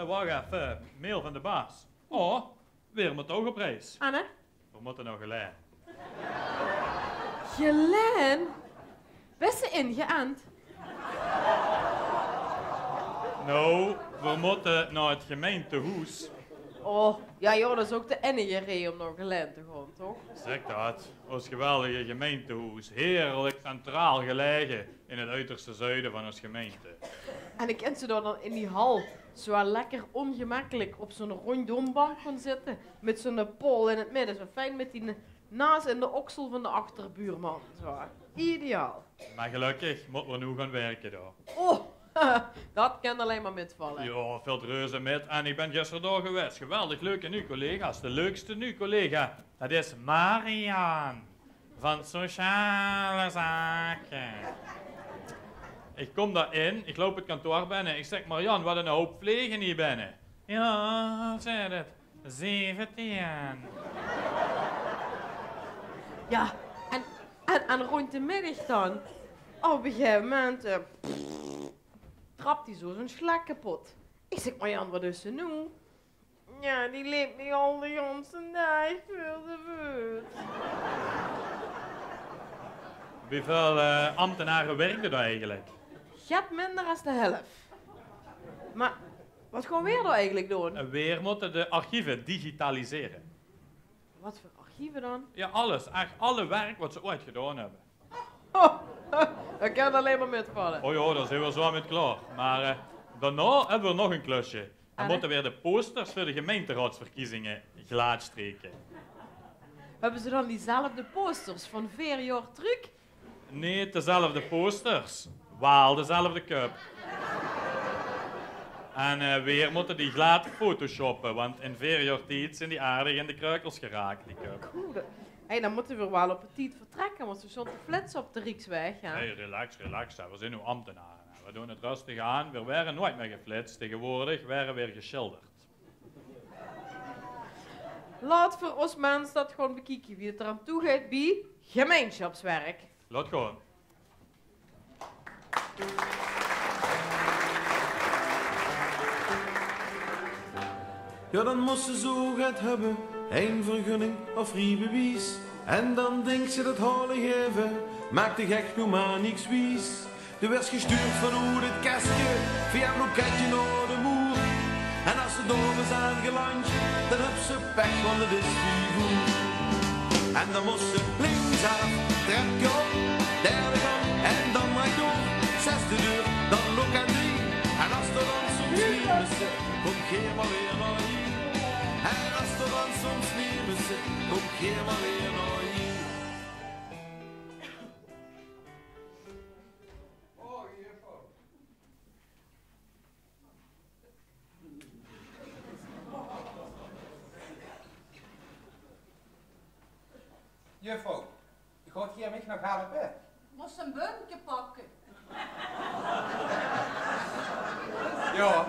wacht even. Mail van de baas. Oh, weer moet ook op reis. Anne? We moeten nog gelijk. Gelen? Best ze ingeënt? Nou, we moeten naar het gemeentehuis. Oh, ja joh, dat is ook de enige reden om naar Gelen te gaan, toch? Zeg dat. Ons geweldige gemeentehuis. Heerlijk centraal gelegen in het uiterste zuiden van ons gemeente. En ik ken ze dan in die hal zo lekker ongemakkelijk op zo'n ronddombank gaan zitten. Met zo'n pol in het midden. Zo fijn met die naast en de oksel van de achterbuurman. Zo. Ideaal. Maar gelukkig moeten we nu gaan werken daar. Oh, dat kan alleen maar metvallen. Ja, veel reuze met. En ik ben gisteren daar geweest. Geweldig leuke nu collega's. De leukste nu collega, dat is Marian. Van Sociale Zaken. Ik kom daarin, ik loop het kantoor binnen. Ik zeg, Marian, wat een hoop vliegen hier binnen. Ja, zei het. 17. Ja, en rond de middag dan. Op een gegeven moment trapt hij zo zo'n slak kapot. Ik zeg, Marjan, wat is ze nu? Ja, die leeft niet al de hele dag veel te voet. Hoeveel ambtenaren werken er eigenlijk? Je hebt minder dan de helft. Maar wat gaan we er eigenlijk doen? En weer moeten de archieven digitaliseren. Wat voor archieven dan? Ja, alles. Echt alle werk wat ze ooit gedaan hebben. Oh, dat kan alleen maar metvallen. Oh ja, daar zijn we zo met klaar. Maar daarna hebben we nog een klusje. Dan Ah, moeten weer de posters voor de gemeenteraadsverkiezingen gladstreken. Hebben ze dan diezelfde posters van 4 jaar terug? Nee, dezelfde posters. Wel dezelfde cup. En weer moeten die glad photoshoppen, want in 4 jaar tijd zijn die aardig in de kruikels geraakt, die cup. Cool. Hey, dan moeten we wel op het tijd vertrekken, want we stonden te flitsen op de Rijksweg. Ja. Hey, relax. We zijn nu ambtenaren. We doen het rustig aan. We werden nooit meer geflitst. Tegenwoordig werden we weer geschilderd. Laat voor ons mensen dat gewoon bekijken wie het eraan toe gaat bij gemeenschapswerk. Laat gaan. Ja, dan moest ze zo het hebben, een vergunning of rijbewijs. En dan denkt ze dat halen geven, maakt de gek nu maar niks wies. Er werd gestuurd van hoe het kastje, via een loketje naar de moer. En als ze door is aangeland, dan heb ze pech, want het is die voer. En dan moest ze linksaf, trapje op, derde gang en dan rechtdoor. Zesde deur, dan lokandie. En als er dan soms niet missen, kom geer maar weer naar hier. En als er dan soms niet missen, kom geer maar weer naar hier. Juffrouw, je gaat hier mij nog helpen. Moest een bunkje pakken. Ja,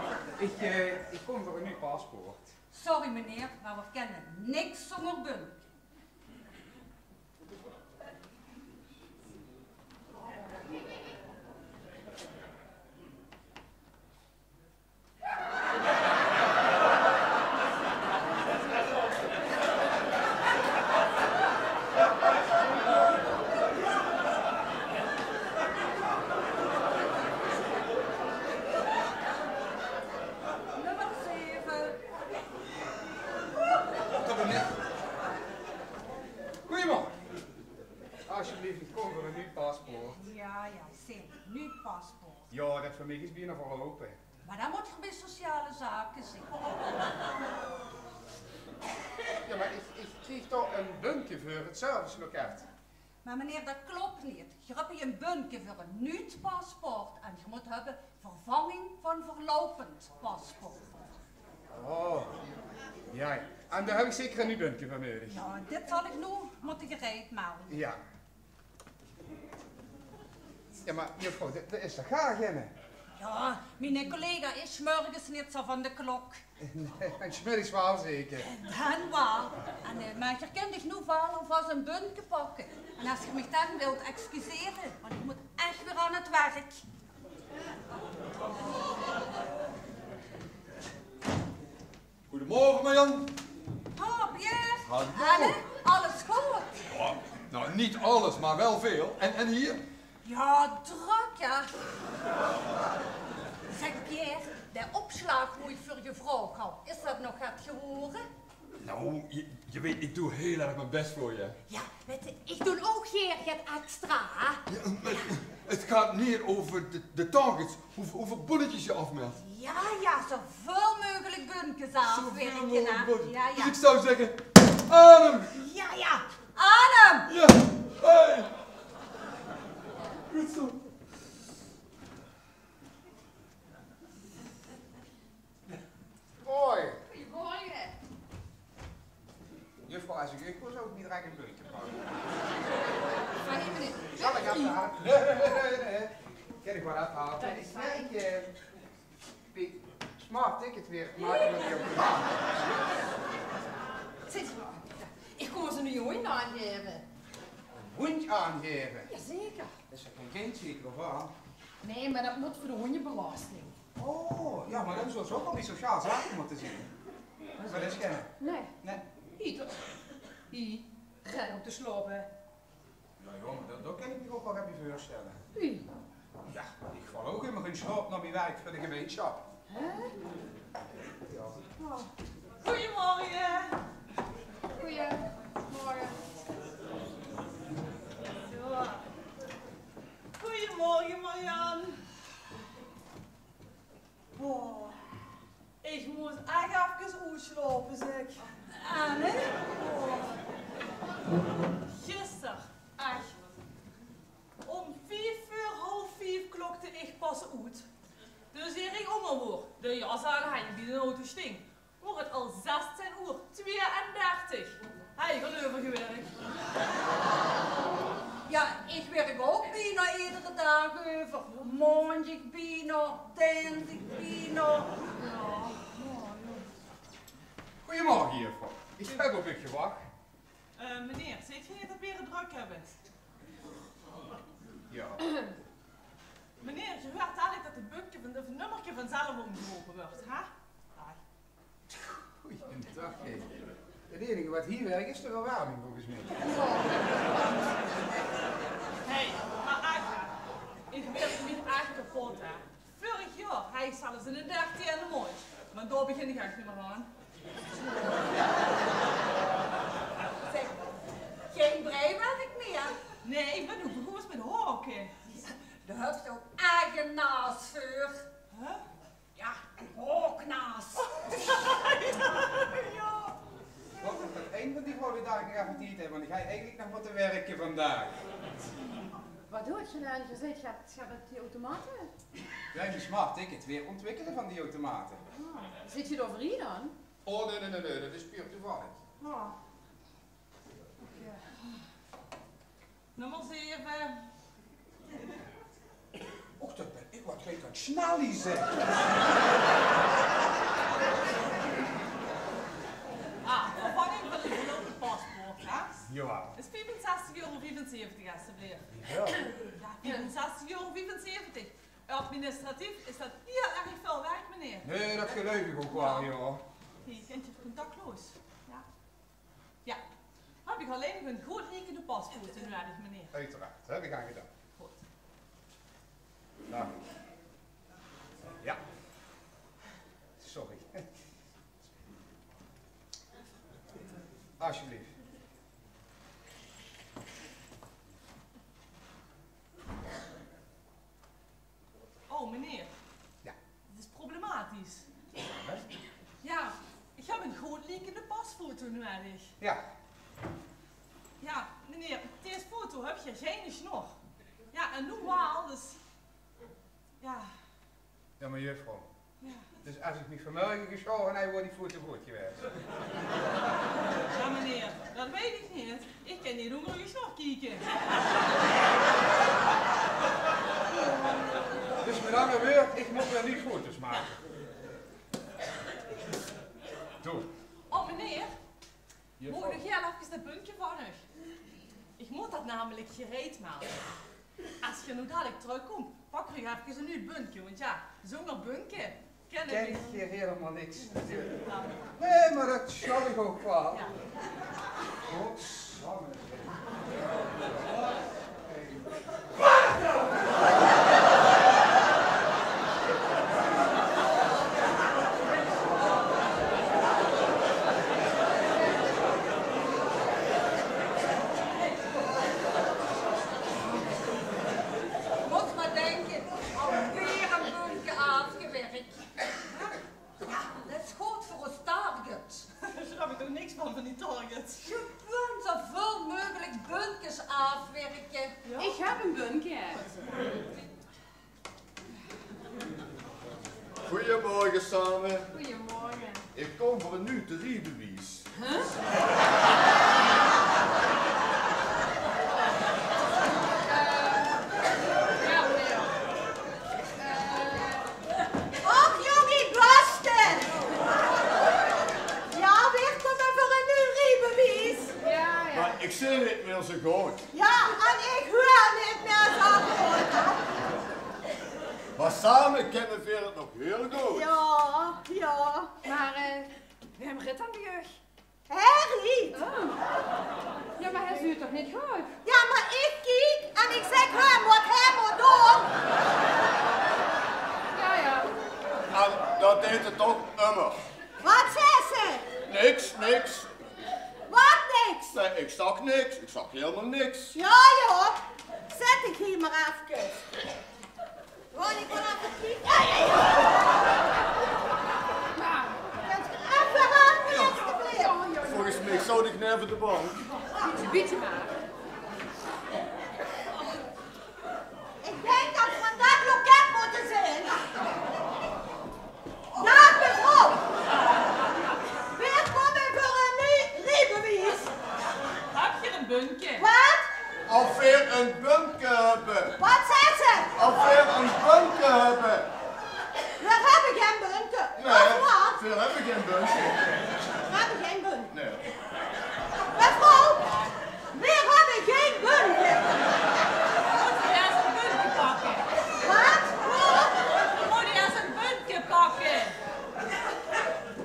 ik kom voor een nieuw paspoort. Sorry meneer, maar we kennen niks zonder bunk. Nummer 7. Goedemorgen. Alsjeblieft, ik kom voor een nieuw paspoort. Ja, zeker. Nu paspoort. Ja, dat voor mij is bijna verlopen. Maar dan moet je bij sociale zaken zitten. Ja, maar ik kreeg toch een bunkje voor het serviceloket. Maar meneer, dat klopt niet. Je hebt hier een bunkje voor een nieuw paspoort. En je moet hebben vervanging van verlopend paspoort. Oh, ja. En daar heb ik zeker een nieuw bunkje voor nodig. Ja, dit zal ik nu moeten gereed maken. Ja. Ja, maar juffrouw, dit is toch graag in. Ja, mijn collega is 's morgens niet zo van de klok. Nee, en smiddags wel zeker. Dan wel. En, maar je kunt dich nu wel alvast een bunkje pakken. En als je me dan wilt excuseren, want ik moet echt weer aan het werk. Hallo Marjan. Oh, Pierre. Hallo. Anne, alles goed? Ja, nou, niet alles, maar wel veel. En hier? Ja, druk, ja. Zeg, Pierre, de opslag hoe ik voor je vrouw had, is dat nog het gehoren? Nou, je weet, ik doe heel erg mijn best voor je. Ja, weet je, ik doe ook hier het extra, hè? Ja, maar het gaat meer over de targets, hoeveel bulletjes je afmeldt. Ja, zoveel mogelijk bunkjes afwerken, hè? Ja. Dus ik zou zeggen, adem! Ja, adem! Ja, hey! Goed zo. Hoi. Goedemorgen. Juffrouw, als ik was ook niet direct een puntje pakken. Van je meneer. Zal ik afhalen? Nee. Ken ik wel afhalen. Dat is fijn. Smart ticket weer maken met die automaat. Zit je maar. Ik kon ze nu je hond aangeven. Een hond aangeven. Jazeker. Dat is geen kind zeker of wat? Nee, maar dat moet voor de hondenbelasting. Oh, ja, maar dan zullen ze ook al die sociaal zaken moeten zien. Maar dat is geen. Nee. Nee. Hier toch? Hier. Ga op te slopen. Ja, jongen, dat kan ik me ook wel even voorstellen. Hier. Ja, ik val ook helemaal geen sloop naar mijn werk voor de gemeenschap. Hè? Ja. Oh. Goedemorgen. Goedemorgen. Zo. Goedemorgen Marjan. Oh, ik moet echt even uitslapen zeg. Anne? Oh. Gisteren, echt. Om 4:30 klokte ik pas uit. Dus hier ik onderhoor. De jas aan hij die de auto sting. Wordt het al 16:32. Hij gaat overgewerkt. Ja, ik werk ook bijna iedere dag over. Maandag bijna, dinsdag bijna. Ja. Goedemorgen, juffrouw. Ik heb op u gewacht. Meneer, ziet je niet dat we weer druk hebben? Ja. Meneer, je hoort dadelijk dat het bukje van het nummertje vanzelf omgeroepen wordt, hè? Goeiedag, hé. Het enige wat hier werkt is de verwarming volgens mij. Hé, maar Aga, ik ben niet echt kapot, hè? Vorig jaar, hij is zelfs in de 13e mooi. Maar daar begin ik echt niet meer aan. Zeg, geen breiwerk meer. Nee, ik ben ook begonnen met hoken. De hebt ook eigen naas voor. Huh? Ja, een hooknaas. Ja. Wat is dat één van die gouden dagen nog even niet hebben, want ik ga eigenlijk nog wat te werken vandaag. Wat doet je nou? Je zegt, je hebt die automaten. Wij hebben smart ticket weer ontwikkelen van die automaten. Ah, zit je over hier dan? Oh, nee, dat is puur toevallig. Oh. Oké. Nummer 7. Och, dat ben ik wat gek aan snallie zeg. Vervanging van het gelopen paspoort, hè? Ja. Dat is 65,75 alsjeblieft. Ja. Ja, 65,75 Administratief is dat heel erg veel werk, meneer. Nee, dat geloof ik ook wel, joh. Je kent je contactloos. Ja. Ja. Heb ik alleen een goed rekende paspoort nodig, meneer. Uiteraard, dat heb ik aan gedaan. Goed. Nou. Ja. Sorry. Alsjeblieft. Oh, meneer. Ja. Het is problematisch. Hè? Ja, ik heb een goed rekende pasfoto nodig. Ja. Ja, meneer, deze foto heb je geen snor. Ja, en normaal, dus... Ja, Ja, maar juffrouw. ja. Dus als ik me vanmorgen geschoren heb, wordt die foto goed geweest. Ja, meneer, dat weet ik niet. Ik kan niet onder je snor kijken. Dus met andere woorden, ik moet wel niet foto's maken. Doe. Oh, meneer, moet Juffrouw. ik nog heel even dat puntje van u? Ik moet dat namelijk gereed maken. Als je nu dadelijk terugkomt, pak je even een nieuw bunkje, want ja, zonder bunkje, Ken Ken ik je helemaal niks natuurlijk. Nee, maar dat zal ik ook wel. Ja. Oh, samen. Moet maar denken, alweer een bunke afgewerkt. Ja, dat is goed voor ons target. Daar snap ik toch niks van die targets. Gewoon zoveel mogelijk bunkers afwerken. Ik heb een bunker. Goedemorgen samen. Goedemorgen. Ik kom voor een nuteriebewijs. Och, jongie, basten! Ja, weer komen voor een uriebewijs. Ja. Maar ik zie niet meer zo goed. Ja, en ik hoor niet meer zo goed. Maar samen kennen we het nog heel goed. Ja. Maar, we hebben Rit aan de jeugd. Harry! Oh. Ja, maar hij is u toch niet goed? Ja, maar ik kijk en ik zeg hem wat hij moet doen. Ja. En dat deed het toch immer. Wat zei ze? Niks. Wat niks? Nee, ik zag niks. Ik zag helemaal niks. Ja, joh. Zet ik hier maar even. Gewoon, ik wil even kijken. Maar, Even aan, alsjeblieft. Volgens mij zou ik neven de bank. beetje maar. Ik denk dat we vandaag loket moeten zijn. Dag mevrouw. Weer komen voor een rijbewijs. Heb je een bunker? Wat? Alweer een bunker hebben. Wat zei ze? Alweer een bunker hebben. We hebben geen bunker. Of wat? Veel heb ik geen bunker. We hebben geen bunker. Nee. Mevrouw, we hebben geen bunker. Moet je eerst een bunker pakken? Wat? Je moet eerst een bunker pakken.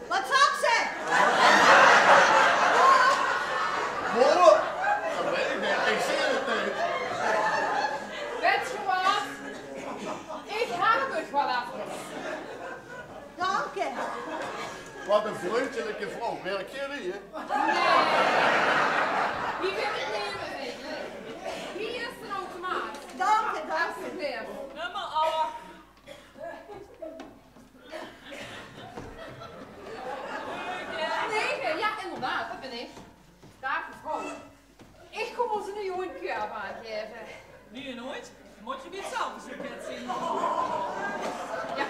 Wat zag ze? Hoor? Dat weet ik niet. Ik zie het niet. Weet je wat? Ik heb het wel even. Dank je. Wat een vriendelijke vrouw. Werk jullie hier? Nee. Wie wil ik nemen? Hier is een automaat. Dank je. Alsjeblieft. Nummer ouwe. Negen, ja inderdaad, dat ben ik. Dag mevrouw. Ik kom ons nu een keur aangeven. Nu en nooit. Moet je niet zelf zo vet zien. Ja.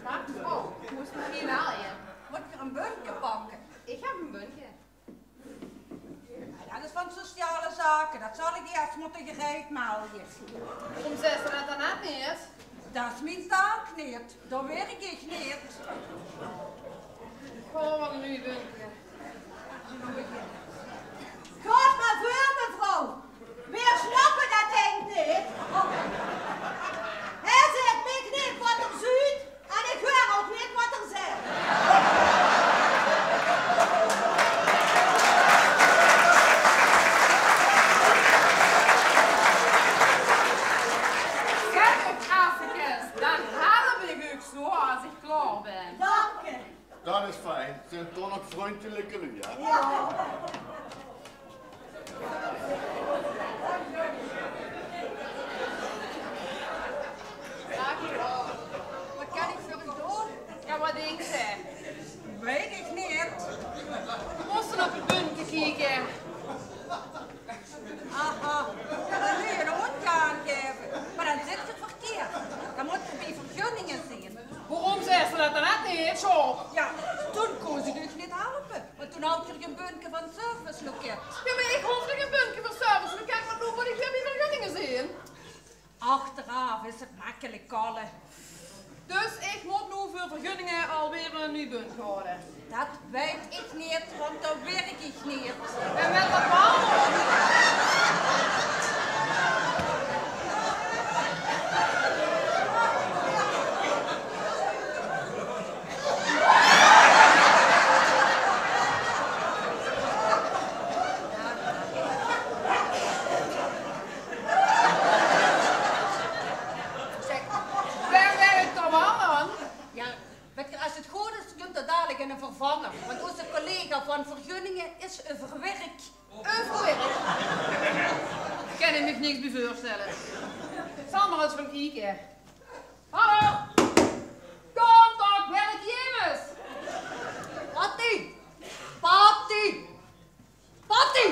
Dag mevrouw, ik moest nog geen halen. Moet ik er een bunker pakken? Ik heb een bunker. Ja, dat is van sociale zaken. Dat zal ik eerst moeten gereed melden. Waarom zei ze dat dan net niet? Dat is mijn taak niet. Dat werk ik niet. Oh, wat een nieuwe bunker. Ga maar voor, mevrouw. Weer snappen dat ding niet. Hij zegt mij niet wat er ziet en ik hoor ook niet wat er zegt. Zeg het even, dan halen we u zo als ik klaar ben. Dank je. Dat is fijn. Ze zijn toch nog vriendelijke lui, ja? Ja. Dankjewel. Wat kan ik voor u doen? Ja, wat denk je? Weet ik niet. We moesten op het bunker kijken. Aha, dan moet je een hond aangeven. Maar dan zit je verkeerd. Dan moet je bij vergunningen zien. Waarom zei ze dat dan net niet? Zo. Ja, toen kon ze dus niet helpen. Want toen had je een bunker van serviceloket. Ja, maar ik hoef niet een bunker voor service. Maar kijk maar door wat ik heb in vergunningen zien. Achteraf is het makkelijk kallen. Dus ik moet nu voor vergunningen alweer een nieuw bunker houden. Dat weet ik niet, want dat werk ik niet. En met dat wandelen. en een vervanger. Want onze collega van vergunningen is overwerk. Overwerk. Kan ik me niks bij voorstellen. Zal maar eens van kijken. Hallo! Kom toch, werknemers! Patty! Patty! Patty!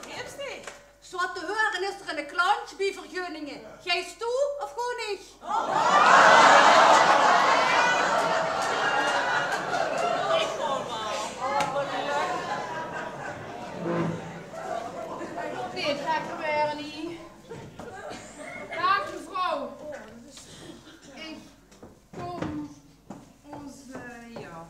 Eerst niet. Zo te horen is er een klantje bij vergunningen. Jij is toe of gewoon niet? Ik gewoon maar. Dit ga ik proberen niet. Dag mevrouw. Ik kom onze, ja.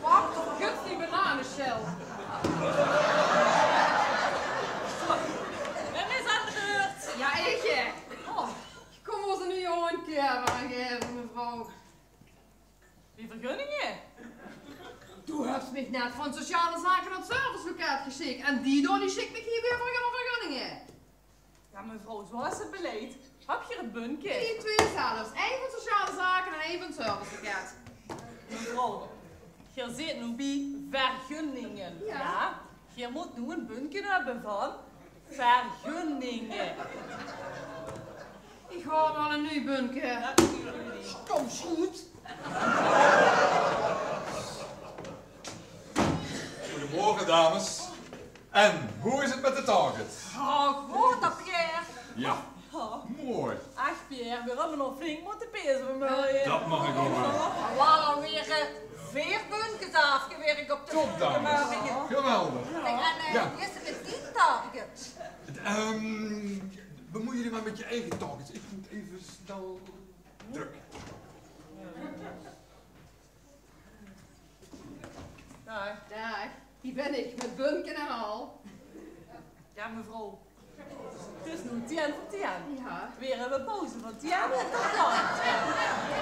Wacht, vergust die bananenshell. Wem is aan de beurt? Ja, ik. Oh, kom ons er nu gewoon een keer aangeven, mevrouw. Die vergunningen? Du hebt mich net van sociale zaken naar het servicelokaal geschikt. En die door die schikt me hier weer voor vergunningen. Ja, mevrouw, zoals het beleid. Heb je het bunke? Die twee zelfs. Eén van sociale zaken en één van het servicelokaal. Mevrouw, je zit nu bij vergunningen. Ja. Je moet nu een bunke hebben van vergunningen. Ik ga wel een nieuw bunker. Dat doen jullie niet. Kom, goed. Goedemorgen, dames. En hoe is het met de target? Oh, goed dat Pierre. Ja, Oh, mooi. ach Pierre, we hebben nog flink moeten pezen vanmorgen. Dat mag ik ook wel. We waren alweer 4 bunkers afgewerkt op de Top, dames. morgen. Geweldig. En Ja. hoe is het met die target? Bemoei jullie maar met je eigen targets. Ik moet even snel druk. Ja, Dag, hier ben ik met bunker en al. ja mevrouw. Het is nu 10 voor 10. Ja. Weer hebben pauze van 10 tot 8.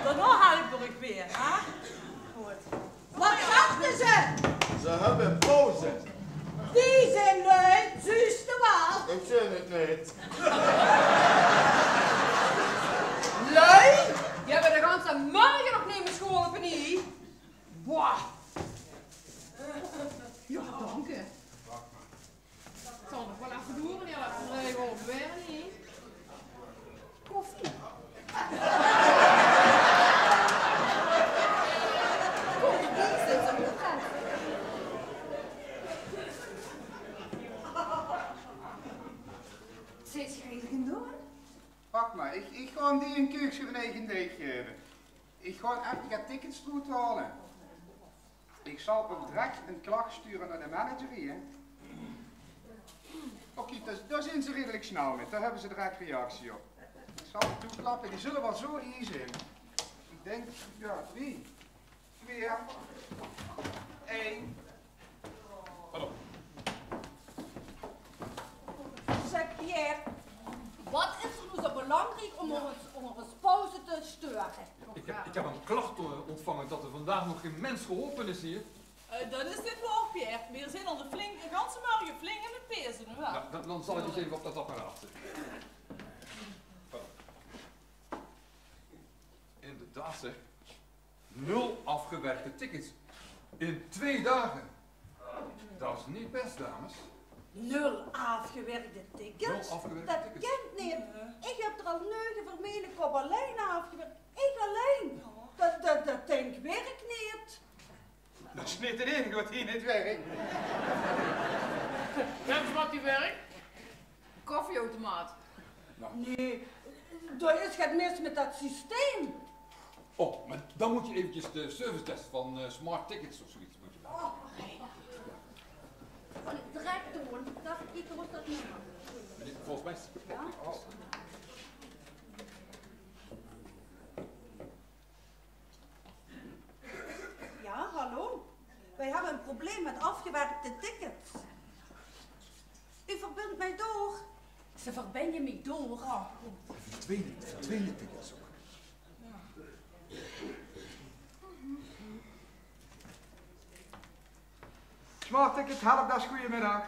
Daarna haal ik nog weer, hè? Goed. Wat dachten ze? Ze hebben pauze. Die zijn leuk, zuster wel. Ik zie het niet. Lui? Je hebt de ganse morgen nog niet meer school op niet. Boah. Ja, dank je. Ik zal nog wel even doen, ja, dat is gewoon weer niet. Koffie. Koffie zit er nog aan. Zit je eigenlijk door? Wacht maar, ik ga die een keukje van eigen deeg geven. Ik ga even tickets halen. Ik zal ook direct een klacht sturen naar de manager hier. Oké, daar zijn ze redelijk snel met, daar hebben ze direct reactie op. Ik zal het toeklappen, die zullen wel zo easy zijn. Ik denk, ja, 3, 2, 1. Pardon. Zeg Pierre, wat is er nu zo belangrijk om ons pauze te sturen? Ik heb een klacht ontvangen dat er vandaag nog geen mens geholpen is hier. Dan is dit wel Pierre. We zijn al de ganse morgen flink in het pezen, nu wel. Nou, dan zal ik eens even op dat apparaat zitten. Inderdaad zeg. 0 afgewerkte tickets. In 2 dagen. Dat is niet best, dames. 0 afgewerkte tickets? 0 afgewerkte Dat tickets. kent niet. Ik heb er al 9 vermeden op alleen afgewerkt. Ik alleen. Dat denk werkt niet. Dat is niet het enige wat hier niet werkt. Weet je wat die werkt? Koffieautomaat. Nee, er is het mis met dat systeem. Oh, maar dan moet je eventjes de service test van Smart Tickets of zoiets moet je doen. Oh, nee. Kan ik direct doen? Dat ik was dat niet. Volgens mij is het Ja? Ja, hallo. Wij hebben een probleem met afgewerkte tickets. U verbindt mij door. Ze verbinden me door. Verdwenen tickets ook. Smart Ticket, helpdesk, goedemiddag.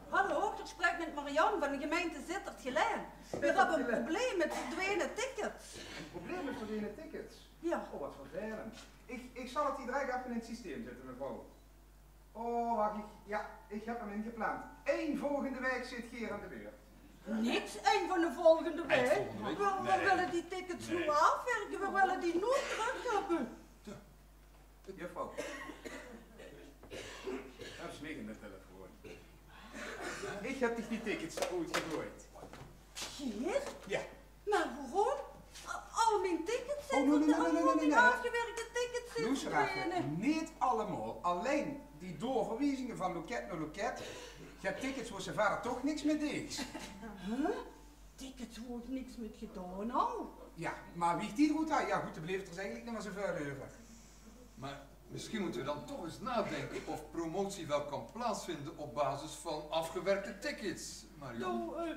Hallo, ik spreek met Marianne van de gemeente Sittard-Geleen. We hebben een probleem met verdwenen tickets. Een probleem met verdwenen tickets? Ja. Oh, wat vervelend. Ik zal het hier direct even in het systeem zetten, mevrouw. Oh, wacht, ik heb hem ingepland. 1 volgende week zit Geer aan de beurt. Niks, een van de volgende week. We willen die tickets nu afwerken, we willen die nooit terug hebben. Juffrouw. Dat is niet in de telefoon. Ik heb die tickets ooit gegooid. Geer? Ja. Maar waarom? Al mijn tickets zijn nee. afgewerkte tickets zijn verdwenen. Niet allemaal. Alleen die doorverwijzingen van loket naar loket. Je hebt tickets waar ze verder toch niks mee deed. Huh? Tickets wordt niks met gedaan nou. Ja, maar wie die goed aan? Ja goed, dan bleef het er eigenlijk niet meer zoveel over. Maar misschien moeten we dan toch eens nadenken of promotie wel kan plaatsvinden op basis van afgewerkte tickets, Marianne. Nou,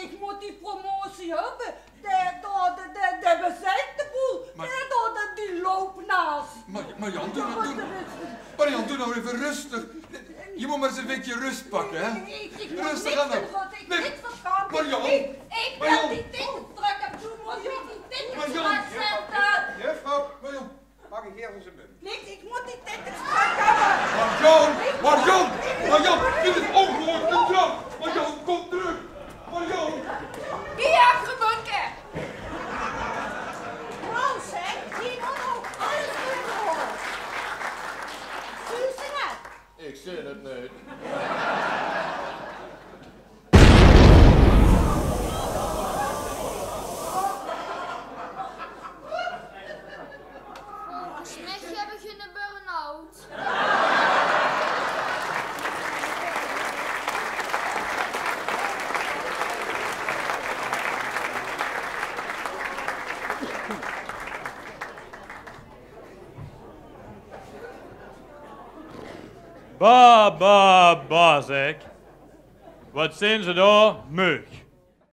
ik moet die promotie hebben. De bezet de boel. Die loopt naast. Marianne, doe nou even rustig. Je moet maar eens een beetje rust pakken, hè? Rustig aan dan. Ik verstand. Marianne. Ik wil die tickets terug hebben. Toen moet je die tickets terugzetten. Juffrouw, mag ik hier eens een bun? Niks, ik moet die tickets terug hebben. Marianne, dit is ongehoord gedrag. Marianne, kom terug. Marianne. Wie achter bunker? Nou zeg, die moet ook alles doen. Zie ze net? Ik zie het niet. Volgens mij hebben we een burn-out. Ba, zeg. Wat zijn ze daar? Meug.